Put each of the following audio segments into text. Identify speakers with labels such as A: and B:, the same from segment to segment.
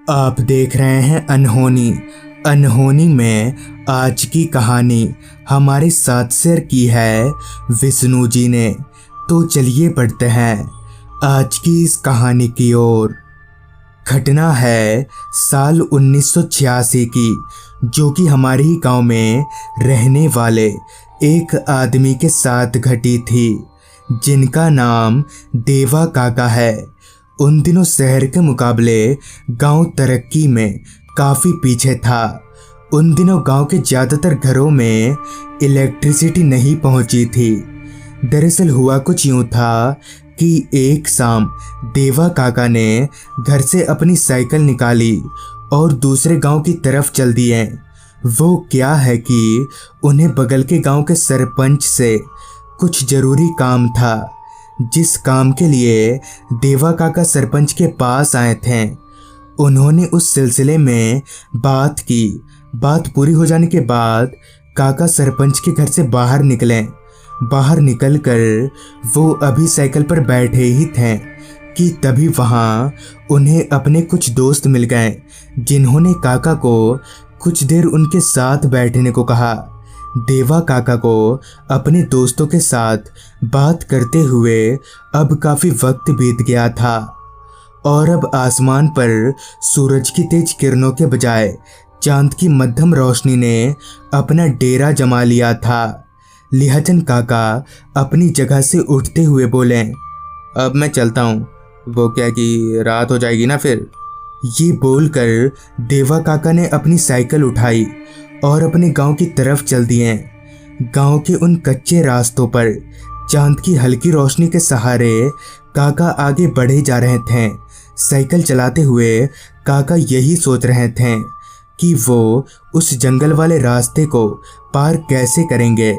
A: आप देख रहे हैं अनहोनी। अनहोनी में आज की कहानी हमारे साथ शेयर की है विष्णु जी ने। तो चलिए बढ़ते हैं आज की इस कहानी की ओर। घटना है साल 1986 की, जो कि हमारे ही गांव में रहने वाले एक आदमी के साथ घटी थी, जिनका नाम देवा काका है। उन दिनों शहर के मुकाबले गांव तरक्की में काफ़ी पीछे था। उन दिनों गांव के ज़्यादातर घरों में इलेक्ट्रिसिटी नहीं पहुंची थी। दरअसल हुआ कुछ यूँ था कि एक शाम देवा काका ने घर से अपनी साइकिल निकाली और दूसरे गांव की तरफ चल दिए। वो क्या है कि उन्हें बगल के गांव के सरपंच से कुछ ज़रूरी काम था, जिस काम के लिए देवा काका सरपंच के पास आए थे। उन्होंने उस सिलसिले में बात की। बात पूरी हो जाने के बाद काका सरपंच के घर से बाहर निकले। बाहर निकलकर वो अभी साइकिल पर बैठे ही थे कि तभी वहाँ उन्हें अपने कुछ दोस्त मिल गए, जिन्होंने काका को कुछ देर उनके साथ बैठने को कहा। देवा काका को अपने दोस्तों के साथ बात करते हुए अब काफ़ी वक्त बीत गया था और अब आसमान पर सूरज की तेज किरणों के बजाय चांद की मध्यम रोशनी ने अपना डेरा जमा लिया था। लिहाजन काका अपनी जगह से उठते हुए बोले, अब मैं चलता हूँ, वो क्या कि रात हो जाएगी ना फिर। ये बोलकर देवा काका ने अपनी साइकिल उठाई और अपने गांव की तरफ चल दिए। गांव के उन कच्चे रास्तों पर चांद की हल्की रोशनी के सहारे काका आगे बढ़े जा रहे थे। साइकिल चलाते हुए काका यही सोच रहे थे कि वो उस जंगल वाले रास्ते को पार कैसे करेंगे।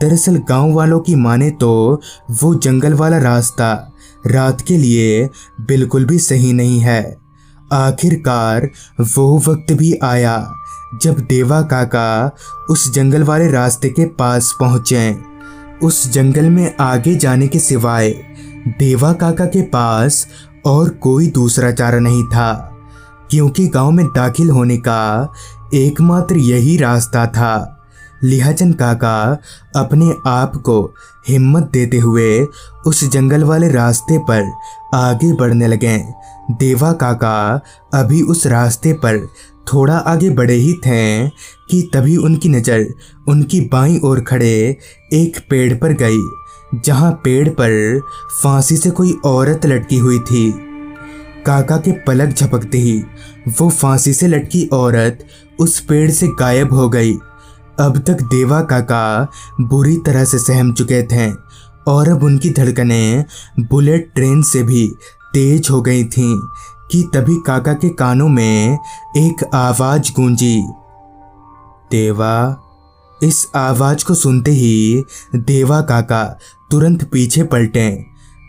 A: दरअसल गांव वालों की माने तो वो जंगल वाला रास्ता रात के लिए बिल्कुल भी सही नहीं है। आखिरकार वो वक्त भी आया जब देवा काका उस जंगल वाले रास्ते के पास पहुंचे। उस जंगल में आगे जाने के सिवाय देवा काका के पास और कोई दूसरा चारा नहीं था, क्योंकि गांव में दाखिल होने का एकमात्र यही रास्ता था। लिहाजन काका अपने आप को हिम्मत देते हुए उस जंगल वाले रास्ते पर आगे बढ़ने लगे। देवा काका अभी उस रास्ते पर थोड़ा आगे बढ़े ही थे कि तभी उनकी नज़र उनकी बाईं ओर खड़े एक पेड़ पर गई, जहां पेड़ पर फांसी से कोई औरत लटकी हुई थी। काका के पलक झपकते ही वो फांसी से लटकी औरत उस पेड़ से गायब हो गई। अब तक देवा काका बुरी तरह से सहम चुके थे और अब उनकी धड़कनें बुलेट ट्रेन से भी तेज हो गई थीं कि तभी काका के कानों में एक आवाज़ गूंजी, देवा। इस आवाज़ को सुनते ही देवा काका तुरंत पीछे पलटे।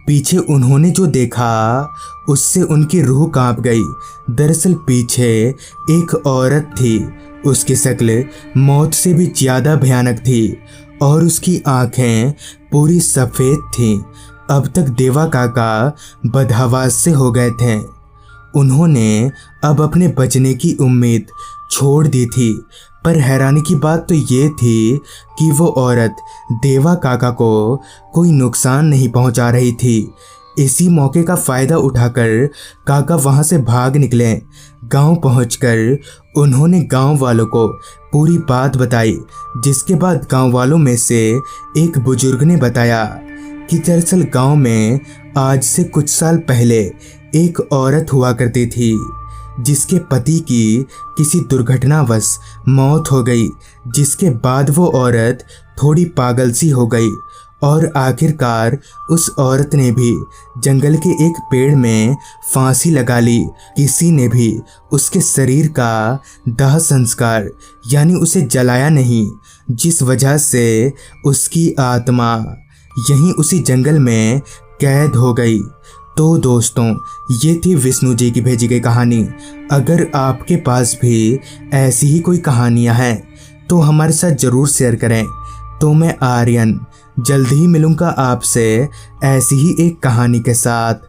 A: पीछे उन्होंने जो देखा उससे उनकी रूह कांप गई। दरअसल पीछे एक औरत थी। उसकी शक्ल मौत से भी ज़्यादा भयानक थी और उसकी आंखें पूरी सफ़ेद थीं। अब तक देवा काका बदहवास से हो गए थे। उन्होंने अब अपने बचने की उम्मीद छोड़ दी थी, पर हैरानी की बात तो ये थी कि वो औरत देवा काका को कोई नुकसान नहीं पहुंचा रही थी। इसी मौके का फ़ायदा उठाकर काका वहां से भाग निकले। गांव पहुंचकर उन्होंने गांव वालों को पूरी बात बताई, जिसके बाद गांव वालों में से एक बुजुर्ग ने बताया कि दरअसल गांव में आज से कुछ साल पहले एक औरत हुआ करती थी, जिसके पति की किसी दुर्घटनावश मौत हो गई, जिसके बाद वो औरत थोड़ी पागल सी हो गई और आखिरकार उस औरत ने भी जंगल के एक पेड़ में फांसी लगा ली। किसी ने भी उसके शरीर का दाह संस्कार यानी उसे जलाया नहीं, जिस वजह से उसकी आत्मा यहीं उसी जंगल में कैद हो गई। तो दोस्तों, ये थी विष्णु जी की भेजी गई कहानी। अगर आपके पास भी ऐसी ही कोई कहानियाँ हैं तो हमारे साथ ज़रूर शेयर करें। तो मैं आर्यन जल्द ही मिलूँगा आपसे ऐसी ही एक कहानी के साथ।